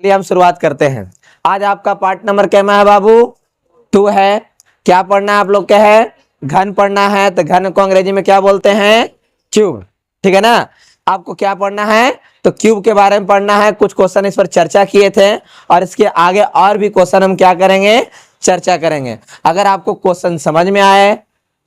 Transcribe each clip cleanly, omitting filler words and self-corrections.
चलिए हम शुरुआत करते हैं। आज आपका पार्ट नंबर कैमा है बाबू? 2 है। क्या पढ़ना है आप लोग? क्या है? घन पढ़ना है। तो घन को अंग्रेजी में क्या बोलते हैं? क्यूब। ठीक है ना? आपको क्या पढ़ना है? तो क्यूब के बारे में पढ़ना है। कुछ क्वेश्चन इस पर चर्चा किए थे और इसके आगे और भी क्वेश्चन हम क्या करेंगे? चर्चा करेंगे। अगर आपको क्वेश्चन समझ में आए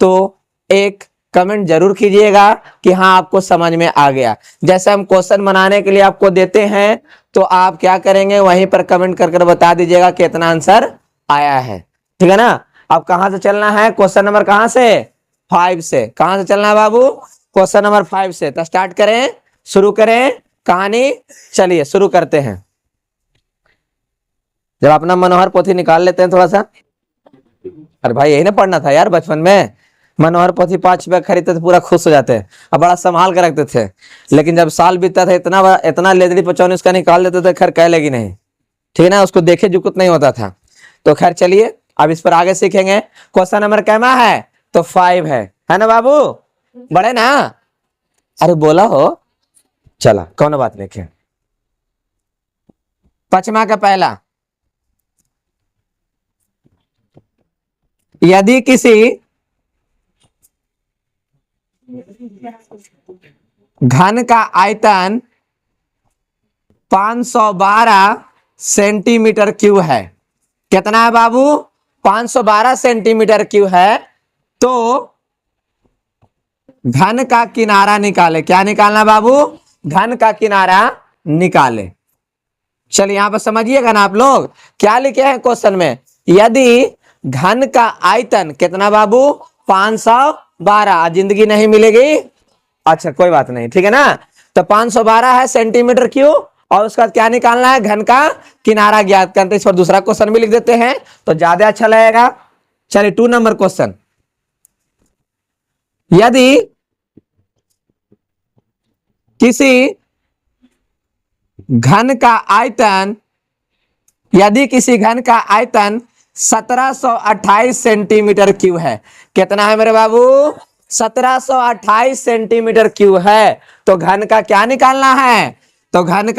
तो एक कमेंट जरूर कीजिएगा कि हाँ आपको समझ में आ गया। जैसे हम क्वेश्चन बनाने के लिए आपको देते हैं तो आप क्या करेंगे? वहीं पर कमेंट कर बता दीजिएगा कितना आंसर आया है। ठीक है ना? अब कहां से चलना है? क्वेश्चन नंबर कहां से? 5 से। कहां से चलना है बाबू? क्वेश्चन नंबर 5 से। तो स्टार्ट करें, शुरू करें कहानी। चलिए शुरू करते हैं। जब अपना मनोहर पोथी निकाल लेते हैं थोड़ा सा। अरे भाई यही ना पढ़ना था यार बचपन में। मनोहर पोथी 5 रुपया खरीदते थे पूरा खुश हो जाते। अब बड़ा संभाल कर रखते थे, लेकिन जब साल बीतता था इतना लेदड़ी पचौनी उसका निकाल देते थे, खैर कह लेगी नहीं। ठीक है ना? उसको देखे जो कुछ नहीं होता था। तो खैर चलिए अब इस पर आगे सीखेंगे। क्वेश्चन नंबर कैमा है? तो 5 है ना बाबू? बड़े ना? अरे बोला हो। चला कौन बात नहीं। पचमा का पहला, यदि किसी घन का आयतन 512 सेंटीमीटर क्यूब है। कितना है बाबू? 512 सेंटीमीटर क्यूब है। तो घन का किनारा निकाले। क्या निकालना बाबू? घन का किनारा निकाले। चलिए यहां पर समझिएगा ना आप लोग क्या लिखे हैं क्वेश्चन में। यदि घन का आयतन कितना बाबू? 512। जिंदगी नहीं मिलेगी। अच्छा कोई बात नहीं, ठीक है ना? तो 512 है सेंटीमीटर क्यूब और उसका क्या निकालना है? घन का किनारा ज्ञात करते। इस पर दूसरा क्वेश्चन भी लिख देते हैं तो ज्यादा अच्छा लगेगा। चलिए 2 नंबर क्वेश्चन, यदि किसी घन का आयतन 1728 सेंटीमीटर क्यूब है। कितना है मेरे बाबू? 1728 सेंटीमीटर क्यूब है। तो घन का क्या निकालना है? तो घन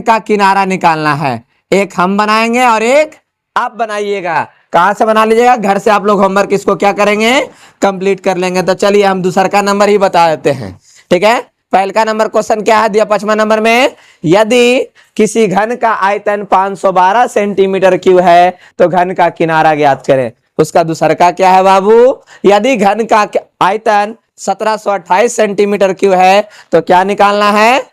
का किनारा निकालना है। एक हम बनाएंगे और एक आप बनाइएगा। कहां से बना लीजिएगा? घर से आप लोग होमवर्क इसको क्या करेंगे? कंप्लीट कर लेंगे। तो चलिए हम दूसरा का नंबर ही बता देते हैं। ठीक है? पहले का नंबर क्वेश्चन क्या है दिया 5वां नंबर में? यदि किसी घन का आयतन 512 सेंटीमीटर क्यूब है तो घन का किनारा ज्ञात करें। उसका दूसरा का क्या है बाबू? यदि घन का आयतन 1728 सेंटीमीटर क्यूब है तो क्या निकालना है?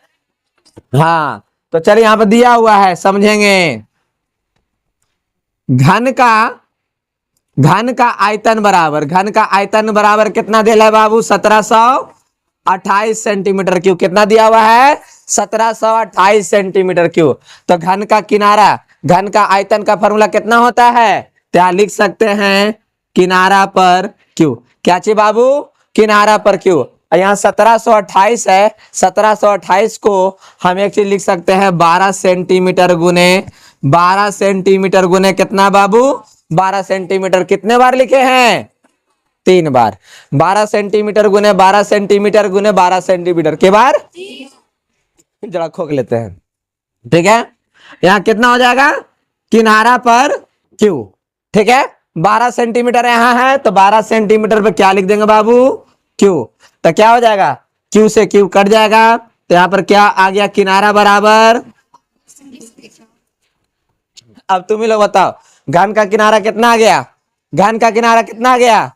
हाँ तो चलिए यहां पर दिया हुआ है, समझेंगे। घन का आयतन बराबर कितना दिया है बाबू? 1728 सेंटीमीटर क्यूब। कितना दिया हुआ है? 1728 सेंटीमीटर क्यूब। तो घन का आयतन का फॉर्मूला कितना होता है? तो यहां लिख सकते हैं किनारा पर क्यूब। क्या चाहिए बाबू? किनारा पर क्यूब। यहाँ 1728 है। 1728 को हम एक चीज लिख सकते हैं 12 सेंटीमीटर गुने 12 सेंटीमीटर गुने कितना बाबू? 12 सेंटीमीटर। कितने बार लिखे हैं? 3 बार। 12 सेंटीमीटर गुने 12 सेंटीमीटर गुने 12 सेंटीमीटर के बार जरा खोक लेते हैं। ठीक है? यहाँ कितना हो जाएगा? किनारा पर क्यू। ठीक है? 12 सेंटीमीटर यहाँ है तो 12 सेंटीमीटर पे क्या लिख देंगे बाबू? क्यू। तो क्या हो जाएगा? क्यू से क्यू कट जाएगा। तो यहाँ पर क्या आ गया? किनारा बराबर। अब तुम ही लोग बताओ घन का किनारा कितना आ गया? घन का किनारा कितना आ गया?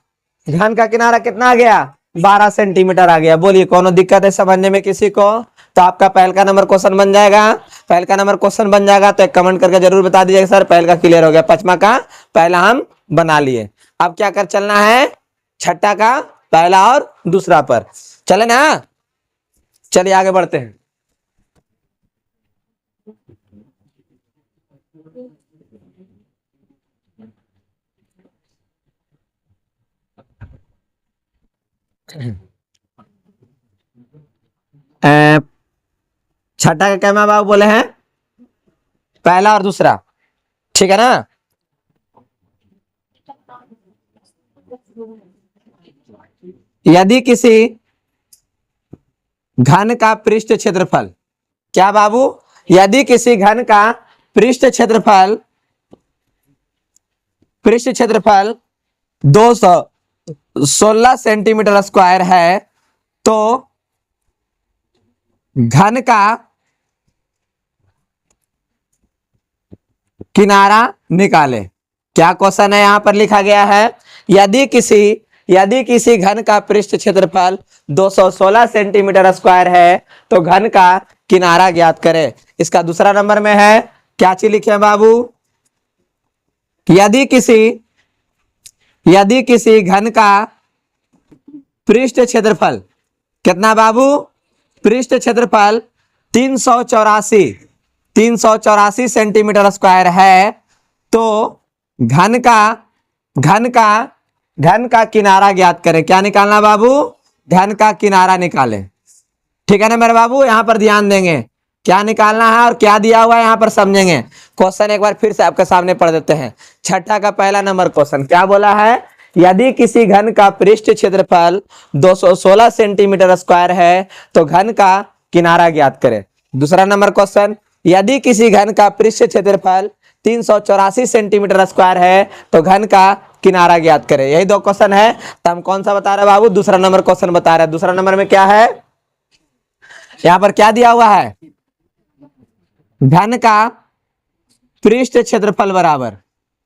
घन का किनारा कितना आ गया? 12 सेंटीमीटर आ गया। बोलिए कौन दिक्कत है समझने में किसी को? तो आपका पहले का नंबर क्वेश्चन बन जाएगा। पहले का नंबर क्वेश्चन बन जाएगा तो एक कमेंट करके जरूर बता दीजिएगा सर पहले का क्लियर हो गया। 5वां का पहला हम बना लिए। अब क्या कर चलना है? छठा का पहला और दूसरा पर चले ना। चलिए आगे बढ़ते हैं। छठा का क्या मैं बाबू बोले हैं? पहला और दूसरा। ठीक है ना? यदि किसी घन का पृष्ठ क्षेत्रफल, क्या बाबू? यदि किसी घन का पृष्ठ क्षेत्रफल 216 सेंटीमीटर स्क्वायर है तो घन का किनारा निकाले। क्या क्वेश्चन है यहां पर लिखा गया है, यदि किसी घन का पृष्ठ क्षेत्रफल 216 सेंटीमीटर स्क्वायर है तो घन का किनारा ज्ञात करें। इसका दूसरा नंबर में है, क्या चीज लिखे बाबू, यदि किसी घन का पृष्ठ क्षेत्रफल कितना बाबू, पृष्ठ क्षेत्रफल 384 सेंटीमीटर स्क्वायर है तो घन का किनारा ज्ञात करें। क्या निकालना बाबू, घन का किनारा निकाले। ठीक है ना मेरे बाबू, यहां पर ध्यान देंगे क्या निकालना है और क्या दिया हुआ है यहां पर समझेंगे। क्वेश्चन एक बार फिर से आपके सामने पढ़ देते हैं। छठा का पहला नंबर क्वेश्चन क्या बोला है, यदि किसी घन का पृष्ठ क्षेत्रफल 216 सेंटीमीटर स्क्वायर है तो घन का किनारा ज्ञात करें। दूसरा नंबर क्वेश्चन, यदि किसी घन का पृष्ठ क्षेत्रफल 384 सेंटीमीटर स्क्वायर है तो घन का किनारा ज्ञात करें। यही दो क्वेश्चन है, तो हम कौन सा बता रहे हैं बाबू, दूसरा नंबर क्वेश्चन बता रहे हैं। दूसरा नंबर में क्या है, यहां पर क्या दिया हुआ है, घन का पृष्ठ क्षेत्रफल बराबर,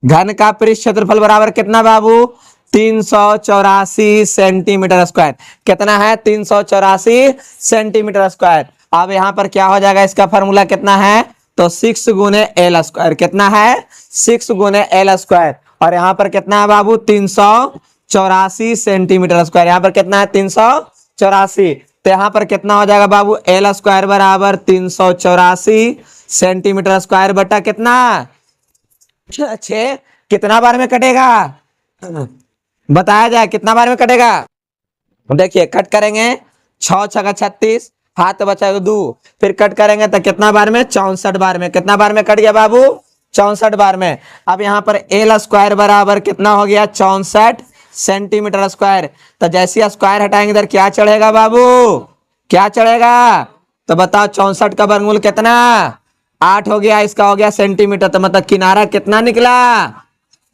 घन का पृष्ठ क्षेत्रफल बराबर कितना बाबू, 384 सेंटीमीटर स्क्वायर। कितना है, 384 सेंटीमीटर स्क्वायर। अब यहां पर क्या हो जाएगा, इसका फॉर्मूला कितना है, तो 6 गुने एल स्क्वायर। कितना है, 6 गुने एल स्क्वायर। और यहां पर कितना है बाबू, 384 सेंटीमीटर स्क्वायर। यहां पर कितना है, 384। तो यहां पर कितना हो जाएगा बाबू, एल स्क्वायर बराबर 384 सेंटीमीटर स्क्वायर बटा कितना, 6। कितना बार में कटेगा बताया जाए, कितना बार में कटेगा। देखिए कट करेंगे, 6 छका 36, हाथ बचा 2, फिर कट करेंगे तो कितना बार में, 64 बार में। कितना बार में कट गया बाबू, 64 बार में। अब यहाँ पर एल स्क्वायर बराबर कितना हो गया, 64 सेंटीमीटर स्क्वायर। तो जैसे स्क्वायर हटाएंगे इधर क्या चढ़ेगा बाबू, क्या चढ़ेगा, तो बताओ 64 का वर्गमूल कितना, 8 हो गया। इसका हो गया सेंटीमीटर, तो मतलब किनारा कितना निकला,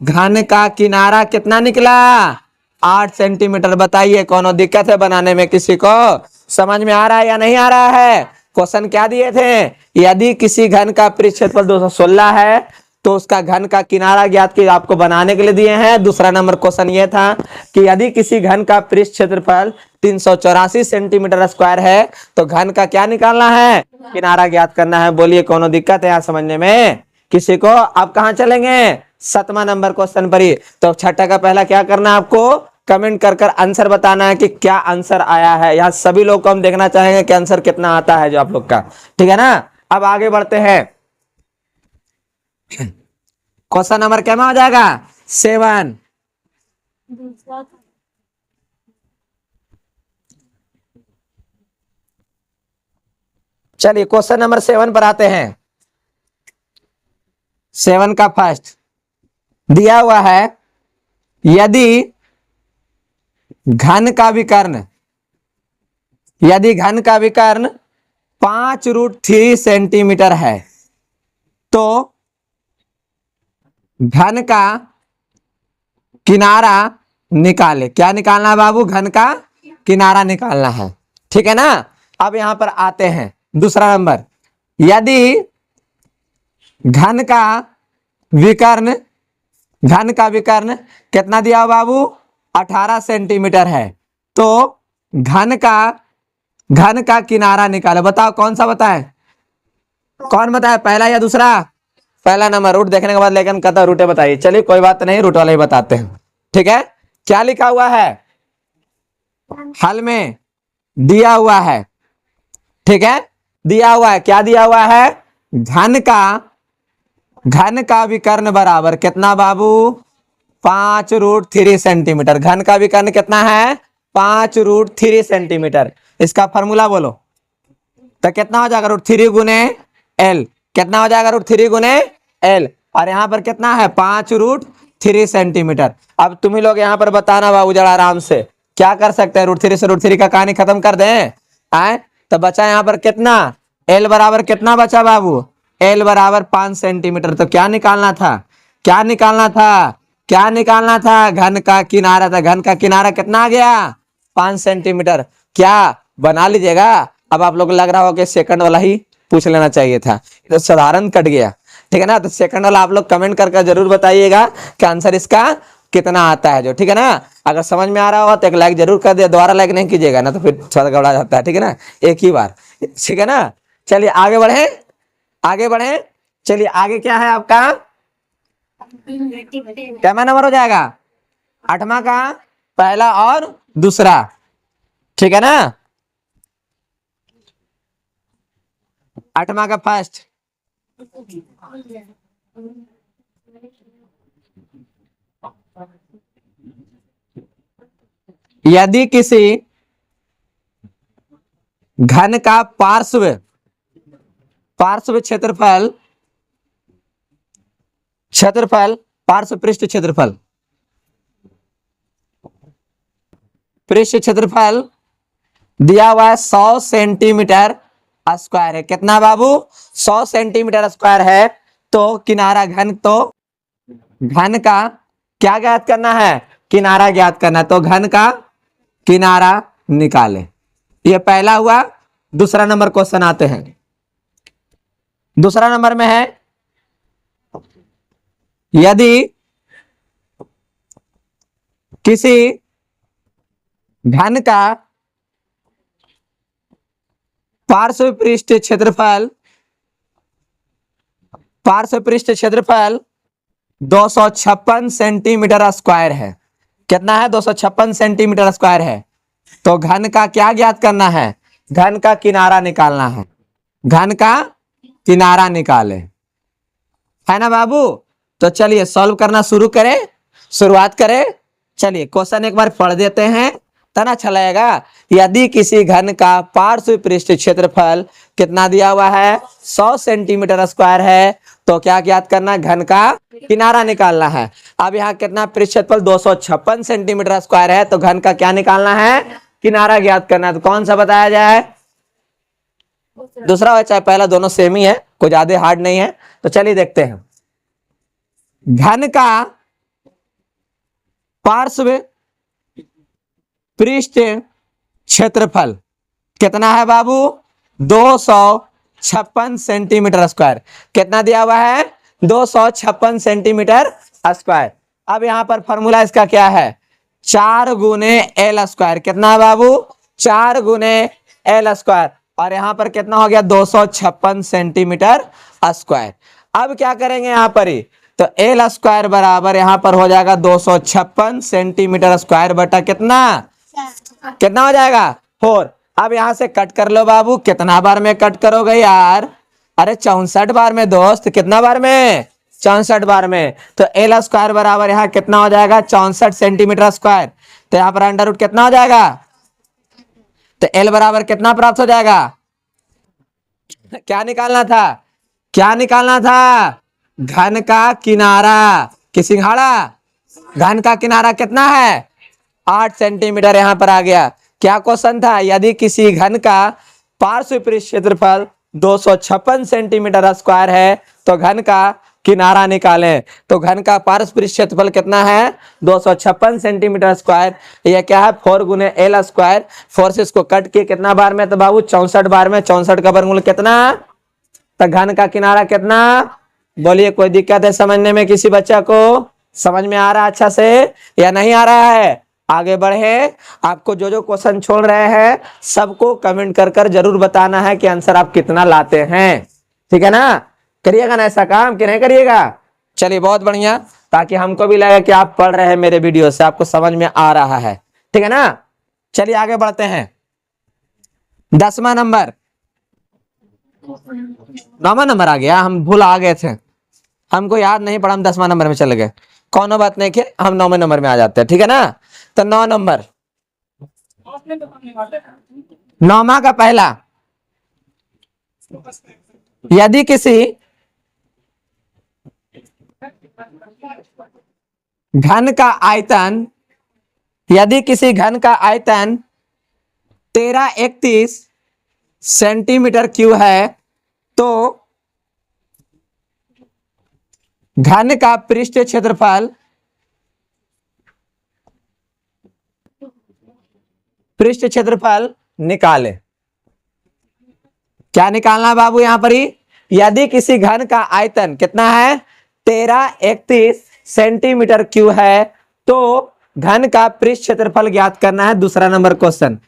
घन का किनारा कितना निकला, 8 सेंटीमीटर। बताइए कौन दिक्कत है बनाने में, किसी को समझ में आ रहा है या नहीं आ रहा है। क्वेश्चन क्या दिए थे, यदि किसी घन का पृष्ठ क्षेत्रफल 216 है तो उसका घन का किनारा ज्ञात की आपको बनाने के लिए दिए हैं। दूसरा नंबर क्वेश्चन ये था कि यदि किसी घन का पृष्ठ क्षेत्रफल 384 सेंटीमीटर स्क्वायर है तो घन का क्या निकालना है, किनारा ज्ञात करना है। बोलिए कौन दिक्कत है यहाँ समझने में किसी को। अब कहाँ चलेंगे, 7वां नंबर क्वेश्चन पर ही। तो छठा का पहला क्या करना है आपको, कमेंट कर आंसर बताना है कि क्या आंसर आया है। यहाँ सभी लोग को हम देखना चाहेंगे कि आंसर कितना आता है जो आप लोग का, ठीक है ना। अब आगे बढ़ते हैं, क्वेश्चन नंबर क्या में हो जाएगा, 7। चलिए क्वेश्चन नंबर 7 पर आते हैं। 7 का फर्स्ट दिया हुआ है, यदि घन का विकर्ण 5√3 सेंटीमीटर है तो घन का किनारा निकाले। क्या निकालना है बाबू, घन का किनारा निकालना है, ठीक है ना। अब यहां पर आते हैं दूसरा नंबर, यदि घन का विकर्ण कितना दिया हुआ बाबू, 18 सेंटीमीटर है तो घन का किनारा निकाले। बताओ कौन सा बताए, कौन बताए, पहला या दूसरा, पहला नंबर। रूट देखने के बाद लेकिन कहता रूटे बताइए। चलिए कोई बात नहीं, रूट वाले ही बताते हैं, ठीक है। क्या लिखा हुआ है, हल में दिया हुआ है, ठीक है, दिया हुआ है, क्या दिया हुआ है, घन का विकर्ण बराबर कितना बाबू, 5√3 सेंटीमीटर। घन का विकर्ण कितना है, 5√3 सेंटीमीटर। इसका फॉर्मूला बोलो तो कितना हो जाएगा, √3 गुने एल। कितना हो जाएगा, √3 गुने एल। और यहाँ पर कितना है, 5√3 सेंटीमीटर। अब तुम ही लोग यहाँ पर बताना बाबू जरा आराम से, क्या कर सकते हैं, √3 से √3 का कहानी खत्म कर दें आए। तो बचा यहाँ पर कितना, एल बराबर कितना बचा बाबू, एल बराबर 5 सेंटीमीटर। तो क्या निकालना था, क्या निकालना था, क्या निकालना था, घन का किनारा था। घन का किनारा कितना आ गया, 5 सेंटीमीटर। क्या बना लीजिएगा। अब आप लोग को लग रहा होगा कि सेकंड वाला ही पूछ लेना चाहिए था, तो साधारण कट गया। ठीक है ना, तो सेकंड वाला आप लोग कमेंट करके जरूर बताइएगा कि आंसर इसका कितना आता है जो। ठीक है ना, अगर समझ में आ रहा होगा तो एक लाइक जरूर कर दिया, दोबारा लाइक नहीं कीजिएगा ना तो फिर थोड़ा गड़बड़ा जाता है। ठीक है ना, एक ही बार। ठीक है ना, चलिए आगे बढ़े, आगे बढ़े। चलिए आगे क्या है आपका, कैमा नंबर हो जाएगा, 8वां का पहला और दूसरा। ठीक है ना, 8वां का फर्स्ट। यदि किसी घन का पार्श्व पार्श्व क्षेत्रफल क्षेत्रफल पार्श्व पृष्ठ क्षेत्रफल पृष्ठ क्षेत्रफल दिया हुआ है 100 सेंटीमीटर स्क्वायर है। कितना बाबू, 100 सेंटीमीटर स्क्वायर है। तो किनारा घन, तो घन का क्या ज्ञात करना है, किनारा ज्ञात करना है। तो घन का किनारा निकाले। ये पहला हुआ। दूसरा नंबर क्वेश्चन आते हैं। दूसरा नंबर में है, यदि किसी घन का पार्श्व पृष्ठ क्षेत्रफल 256 सेंटीमीटर स्क्वायर है। कितना है, 256 सेंटीमीटर स्क्वायर है। तो घन का क्या ज्ञात करना है, घन का किनारा निकालना है। घन का किनारा निकाले, है ना बाबू। तो चलिए सॉल्व करना शुरू करें, शुरुआत करें। चलिए क्वेश्चन एक बार पढ़ देते हैं, तना अच्छा लगेगा। यदि किसी घन का पार्श्व पृष्ठ क्षेत्रफल कितना दिया हुआ है, 100 सेंटीमीटर स्क्वायर है, तो क्या ज्ञात करना, घन का किनारा निकालना है। अब यहाँ कितना पृष्ठ क्षेत्रफल 256 सेंटीमीटर स्क्वायर है, तो घन का क्या निकालना है, किनारा ज्ञात करना है। तो कौन सा बताया जाए, दूसरा हो चाहे पहला, दोनों सेम ही है, कोई ज्यादा हार्ड नहीं है। तो चलिए देखते हैं। घन का पार्श्व पृष्ठ क्षेत्रफल कितना है बाबू, 256 सेंटीमीटर स्क्वायर। कितना दिया हुआ है, 256 सेंटीमीटर स्क्वायर। अब यहां पर फॉर्मूला इसका क्या है, 4 गुने एल स्क्वायर। कितना है बाबू, 4 गुने एल स्क्वायर। और यहां पर कितना हो गया, 256 सेंटीमीटर स्क्वायर। अब क्या करेंगे यहां पर ही, तो एल स्क्वायर बराबर यहां पर हो जाएगा 256 सेंटीमीटर स्क्वायर बटा कितना, कितना हो जाएगा 4। अब यहां से कट कर लो बाबू, कितना बार में कट करोगे यार, अरे 64 बार में दोस्त, कितना बार में, 64 बार में। तो एल स्क्वायर बराबर यहाँ कितना हो जाएगा, 64 सेंटीमीटर स्क्वायर। तो यहाँ पर अंडर रूट कितना हो जाएगा, तो एल बराबर कितना प्राप्त हो जाएगा, क्या निकालना था, क्या निकालना था, घन का किनारा कि सिंघाड़ा। घन का किनारा कितना है, 8 सेंटीमीटर यहां पर आ गया। क्या क्वेश्चन था, यदि किसी घन का पार्श्व पृष्ठ क्षेत्रफल 256 सेंटीमीटर स्क्वायर है, तो घन का किनारा निकालें। तो घन का पार्श्व पृष्ठ क्षेत्रफल कितना है, 256 सेंटीमीटर स्क्वायर। यह क्या है, 4 गुने एल स्क्वायर। 4 से इसको कट के कितना बार में, तो बाबू 64 बार में। 64 का वर्गमूल कितना, तो घन का किनारा कितना, बोलिए कोई दिक्कत है समझने में, किसी बच्चा को समझ में आ रहा है अच्छा से या नहीं आ रहा है। आगे बढ़े, आपको जो जो क्वेश्चन छोड़ रहे हैं सबको कमेंट कर कर जरूर बताना है कि आंसर आप कितना लाते हैं। ठीक है ना, करिएगा ना ऐसा काम कि नहीं करिएगा। चलिए बहुत बढ़िया, ताकि हमको भी लगे कि आप पढ़ रहे हैं मेरे वीडियो से, आपको समझ में आ रहा है। ठीक है ना, चलिए आगे बढ़ते हैं। 10वां नंबर, 9वां नंबर आ गया, हम भूल आ गए थे, हमको याद नहीं पड़ा, हम 10वां नंबर में चले गए। कौन बात नहीं के, हम 9वें नंबर में आ जाते हैं। ठीक है ना, तो 9 नंबर, 9वां का पहला, यदि किसी घन का आयतन, यदि किसी घन का आयतन 1331 सेंटीमीटर क्यूब है तो घन का पृष्ठ क्षेत्रफल निकाले। क्या निकालना है बाबू यहां पर ही? यदि किसी घन का आयतन कितना है 1331 सेंटीमीटर क्यूब है तो घन का पृष्ठ क्षेत्रफल ज्ञात करना है। दूसरा नंबर क्वेश्चन,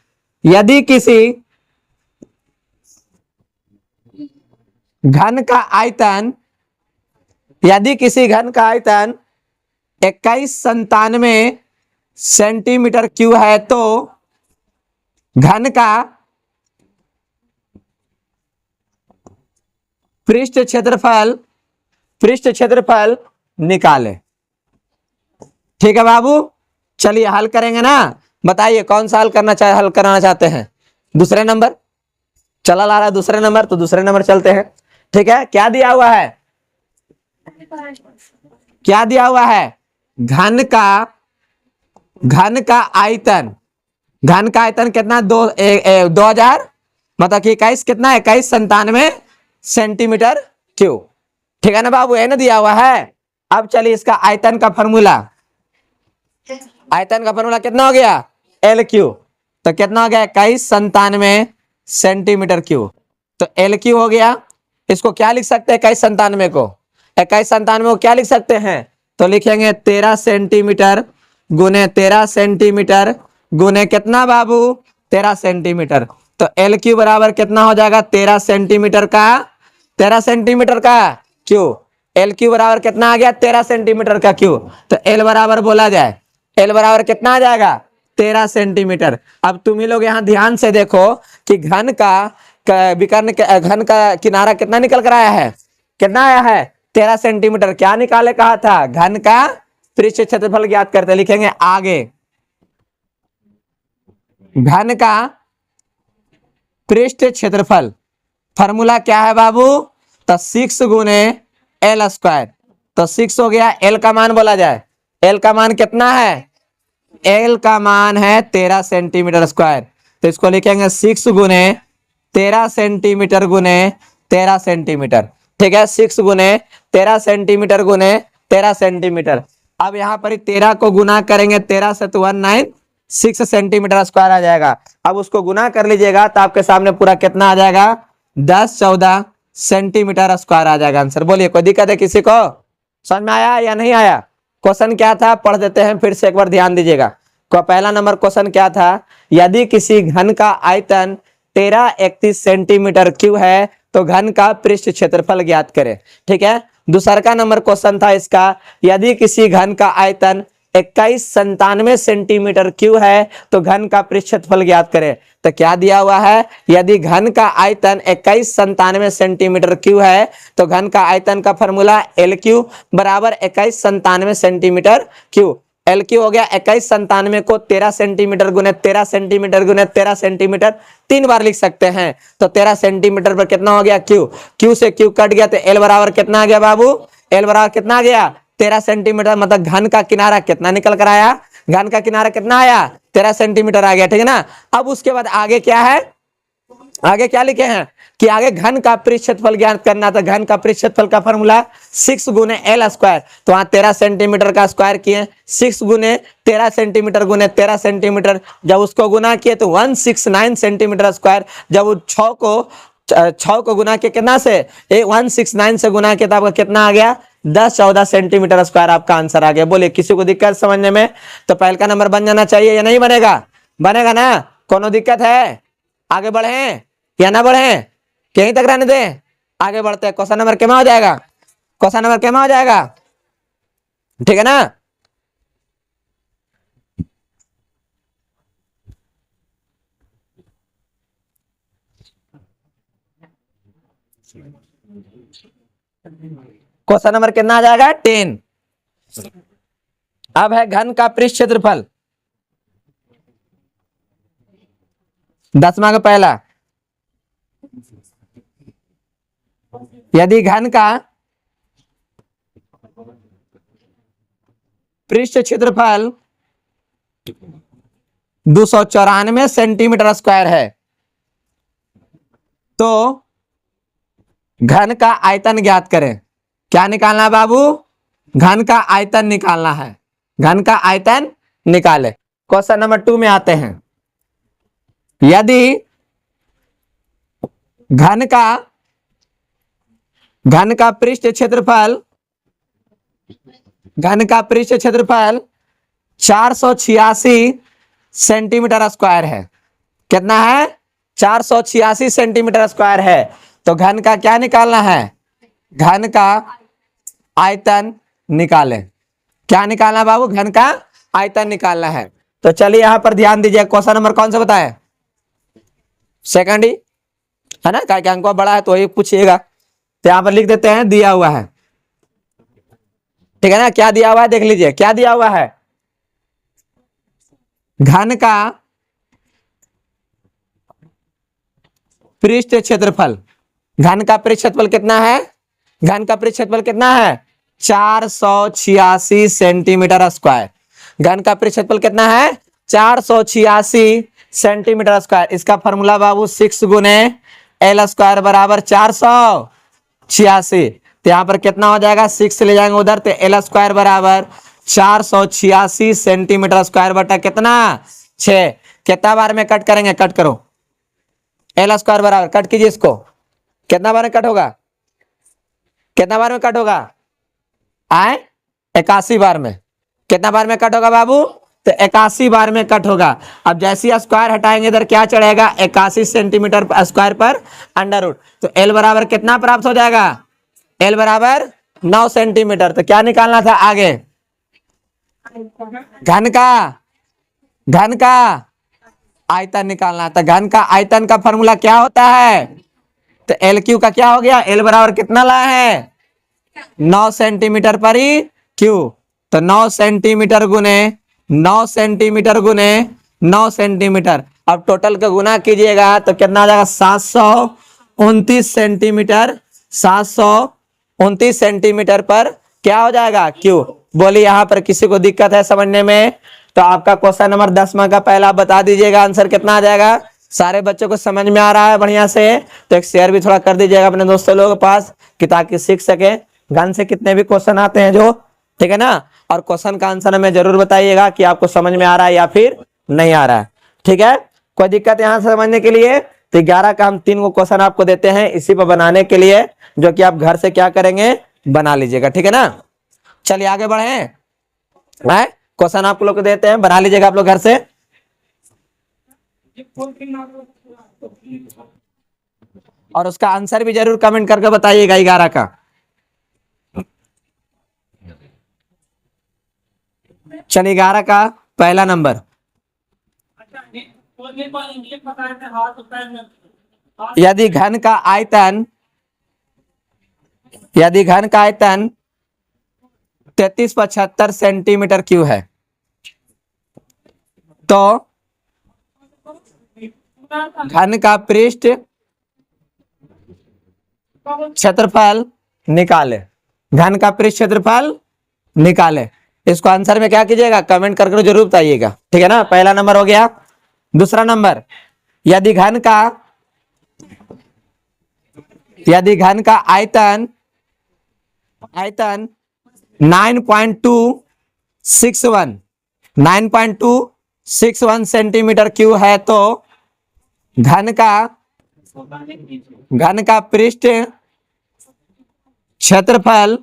यदि किसी घन का आयतन 2197 सेंटीमीटर क्यूब है तो घन का पृष्ठ क्षेत्रफल निकाले। ठीक है बाबू, चलिए हल करेंगे ना। बताइए कौन सा हल कराना चाहते हैं? दूसरे नंबर चला ला रहा है, दूसरे नंबर, तो दूसरे नंबर चलते हैं। ठीक है, क्या दिया हुआ है? क्या दिया हुआ है? घन का आयतन कितना? 2000 मतलब कि 21 कितना? 2197 सेंटीमीटर क्यूब। ठीक है ना बाबू, ये ना दिया हुआ है। अब चलिए इसका आयतन का फॉर्मूला कितना हो गया? L Q. तो कितना हो गया? 2197 सेंटीमीटर क्यूब। तो एल क्यू हो गया। इसको क्या लिख सकते हैं? 2197 को क्या लिख सकते हैं? तो लिखेंगे 13 सेंटीमीटर गुने 13 सेंटीमीटर गुने कितना बाबू? 13 सेंटीमीटर। तो एल क्यू बराबर कितना हो जाएगा? 13 सेंटीमीटर का क्यूब। एल क्यू बराबर कितना आ गया? 13 सेंटीमीटर का क्यूब। तो एल बराबर बोला जाए, एल बराबर कितना आ जाएगा? 13 सेंटीमीटर। अब तुम ही लोग यहाँ ध्यान से देखो कि घन का किनारा कितना निकल कर आया है? कितना आया है? 13 सेंटीमीटर। क्या निकाले कहा था? घन का पृष्ठ क्षेत्रफल ज्ञात करते। लिखेंगे आगे घन का पृष्ठ क्षेत्रफल, फॉर्मूला क्या है बाबू? तो 6 गुने एल स्क्वायर। तो 6 हो गया। एल का मान बोला जाए, एल का मान कितना है? एल का मान है 13 सेंटीमीटर स्क्वायर। तो इसको लिखेंगे 6 गुने 13 सेंटीमीटर गुने 13 सेंटीमीटर। ठीक है, 6 गुने 13 सेंटीमीटर गुने 13 सेंटीमीटर। अब यहाँ पर 13 को गुना करेंगे 13 से तो 196 सेंटीमीटर स्क्वायर आ जाएगा। अब उसको गुना कर लीजिएगा तो आपके सामने पूरा कितना आ जाएगा? 1014 सेंटीमीटर स्क्वायर आ जाएगा आंसर। बोलिए कोई दिक्कत है किसी को? समझ में आया या नहीं आया? क्वेश्चन क्या था पढ़ देते हैं फिर से एक बार, ध्यान दीजिएगा। पहला नंबर क्वेश्चन क्या था? यदि किसी घन का आयतन 1331 सेंटीमीटर क्यूब है तो घन का पृष्ठ क्षेत्रफल ज्ञात करें। ठीक है, दूसरा नंबर क्वेश्चन था इसका, यदि किसी घन का आयतन 2197 सेंटीमीटर क्यूब है तो घन का पृष्ठ क्षेत्रफल ज्ञात करें। तो क्या दिया हुआ है? यदि घन का आयतन 2197 सेंटीमीटर क्यूब है तो घन का आयतन का फॉर्मूला एल क्यू बराबर 2197 सेंटीमीटर क्यूब। एल क्यू हो गया 2197 को 13 सेंटीमीटर गुने 13 सेंटीमीटर गुने 13 सेंटीमीटर 3 बार लिख सकते हैं। तो 13 सेंटीमीटर पर कितना हो गया? क्यू। क्यू से क्यू कट गया तो एल बराबर कितना आ गया बाबू? एल बराबर कितना आ गया? 13 सेंटीमीटर। मतलब घन का किनारा कितना निकल कर आया? घन का किनारा कितना आया? 13 सेंटीमीटर आ गया। ठीक है ना। अब उसके बाद आगे क्या है? आगे क्या लिखे हैं कि आगे घन का पृष्ठ क्षेत्रफल ज्ञात करना था। घन का पृष्ठ क्षेत्रफल का फॉर्मूला 6 गुने एल स्क्वायर। तो वहां 13 सेंटीमीटर का स्क्वायर किए, 6 गुने 13 सेंटीमीटर गुने 13 सेंटीमीटर। जब उसको गुना किए तो 169 सेंटीमीटर स्क्वायर। जब 6 को गुना किए कितना से? 169 से गुना किया तो आपका कितना आ गया? 1014 सेंटीमीटर स्क्वायर आपका आंसर आ गया। बोलिए किसी को दिक्कत समझने में? तो पहले का नंबर बन जाना चाहिए या नहीं बनेगा? बनेगा ना? कोनो दिक्कत है? आगे बढ़े या ना बढ़े? यहीं तक रहने दें? आगे बढ़ते हैं। क्वेश्चन नंबर क्या हो जाएगा? क्वेश्चन नंबर क्या हो जाएगा? ठीक है ना। क्वेश्चन नंबर कितना आ जाएगा? 10। अब है घन का पृष्ठ क्षेत्रफल। 10वां का पहला, यदि घन का पृष्ठ क्षेत्रफल 294 सेंटीमीटर स्क्वायर है तो घन का आयतन ज्ञात करें। क्या निकालना है बाबू? घन का आयतन निकालना है। घन का आयतन निकाले। क्वेश्चन नंबर 2 में आते हैं। यदि घन का पृष्ठ क्षेत्रफल 486 सेंटीमीटर स्क्वायर है। कितना है? 486 सेंटीमीटर स्क्वायर है। तो घन का क्या निकालना है? घन का आयतन निकालें। क्या निकालना है बाबू? घन का आयतन निकालना है। तो चलिए यहां पर ध्यान दीजिए। क्वेश्चन नंबर कौन सा बताए? सेकंड ही है ना, क्या अंक बड़ा है तो वही पूछिएगा। तो यहां पर लिख देते हैं, दिया हुआ है। ठीक है ना, क्या दिया हुआ है देख लीजिए। क्या दिया हुआ है? घन का पृष्ठ क्षेत्रफल। घन का पृष्ठ क्षेत्रफल कितना है? घन का पृष्ठ क्षेत्रफल कितना है? 486 सेंटीमीटर स्क्वायर। घन का पृष्ठ क्षेत्रफल कितना है? 486 सेंटीमीटर स्क्वायर। इसका फॉर्मूला बाबू 6 गुने एल स्क्वायर बराबर 486। तो यहां पर कितना हो जाएगा? 6 ले जाएंगे उधर, तो एल स्क्वायर बराबर 486 सेंटीमीटर स्क्वायर बटा कितना? 6। कितना बार में कट करेंगे? कट करो। एल स्क्वायर बराबर, कट कीजिए इसको। कितना बार में कट होगा? कितना बार में कट होगा? 81 बार में। कितना बार में कट होगा बाबू? तो 81 बार में कट होगा। अब जैसे ही स्क्वायर हटाएंगे इधर क्या चढ़ेगा? 81 सेंटीमीटर स्क्वायर पर अंडर रूट। तो एल बराबर कितना प्राप्त हो जाएगा? एल बराबर 9 सेंटीमीटर। तो क्या निकालना था आगे? घन का आयतन निकालना था। घन का आयतन का फॉर्मूला क्या होता है? तो एल क्यू का क्या हो गया? एल बराबर कितना लाए हैं? 9 सेंटीमीटर पर ही क्यू। तो 9 सेंटीमीटर गुने 9 सेंटीमीटर गुने 9 सेंटीमीटर। अब टोटल का गुना कीजिएगा तो कितना आ जाएगा? 729 सेंटीमीटर। 729 सेंटीमीटर पर क्या हो जाएगा? क्यू। बोलिए यहां पर किसी को दिक्कत है समझने में? तो आपका क्वेश्चन नंबर 10 का पहला बता दीजिएगा आंसर कितना आ जाएगा। सारे बच्चों को समझ में आ रहा है बढ़िया से? तो एक शेयर भी थोड़ा कर दीजिएगा अपने दोस्तों लोगों के पास कि ताकि सीख सके। घन से कितने भी क्वेश्चन आते हैं जो, ठीक है ना। और क्वेश्चन का आंसर हमें जरूर बताइएगा कि आपको समझ में आ रहा है या फिर नहीं आ रहा है। ठीक है, कोई दिक्कत यहां से समझने के लिए? तो 11 का हम 3 को क्वेश्चन आपको देते हैं इसी पर बनाने के लिए, जो कि आप घर से क्या करेंगे? बना लीजिएगा। ठीक है ना, चलिए आगे बढ़े। क्वेश्चन आप लोग को देते हैं, बना लीजिएगा आप लोग घर से। और उसका आंसर भी जरूर कमेंट करके बताइएगा 11 का। चलिए 11 का पहला नंबर। यदि घन का आयतन 3375 सेंटीमीटर क्यूब है तो घन का पृष्ठ क्षेत्रफल निकाले। घन का पृष्ठ क्षेत्रफल निकाले। इसको आंसर में क्या कीजिएगा? कमेंट करके जरूर बताइएगा। ठीक है ना, पहला नंबर हो गया। दूसरा नंबर, यदि घन का आयतन 9.261 सेंटीमीटर क्यूब है तो घन का पृष्ठ क्षेत्रफल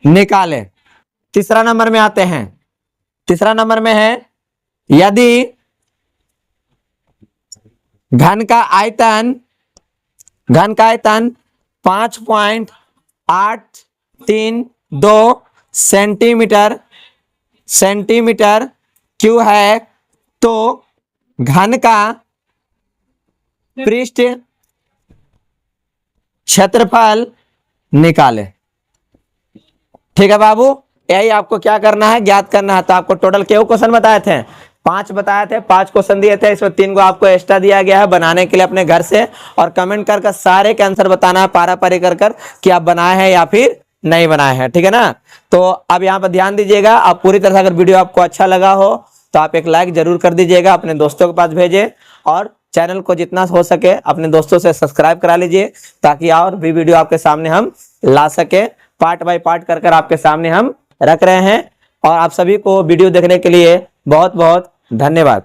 निकाले। तीसरा नंबर में आते हैं। तीसरा नंबर में है, यदि घन का आयतन 5.832 सेंटीमीटर क्यूब है तो घन का पृष्ठ क्षेत्रफल निकाले। ठीक है बाबू, यही आपको क्या करना है? ज्ञात करना है। तो आपको टोटल क्यों क्वेश्चन बताए थे? 5 बताए थे, 5 क्वेश्चन दिए थे। इसमें 3 को आपको एक्स्ट्रा दिया गया है बनाने के लिए अपने घर से। और कमेंट कर सारे के आंसर बताना है पारा पारी कर कि आप बनाए हैं या फिर नहीं बनाए हैं। ठीक है ना, तो अब यहाँ पर ध्यान दीजिएगा। आप पूरी तरह से, अगर वीडियो आपको अच्छा लगा हो तो आप एक लाइक जरूर कर दीजिएगा, अपने दोस्तों के पास भेजें और चैनल को जितना हो सके अपने दोस्तों से सब्सक्राइब करा लीजिए, ताकि और भी वीडियो आपके सामने हम ला सके। पार्ट बाय पार्ट कर आपके सामने हम रख रहे हैं। और आप सभी को वीडियो देखने के लिए बहुत बहुत धन्यवाद।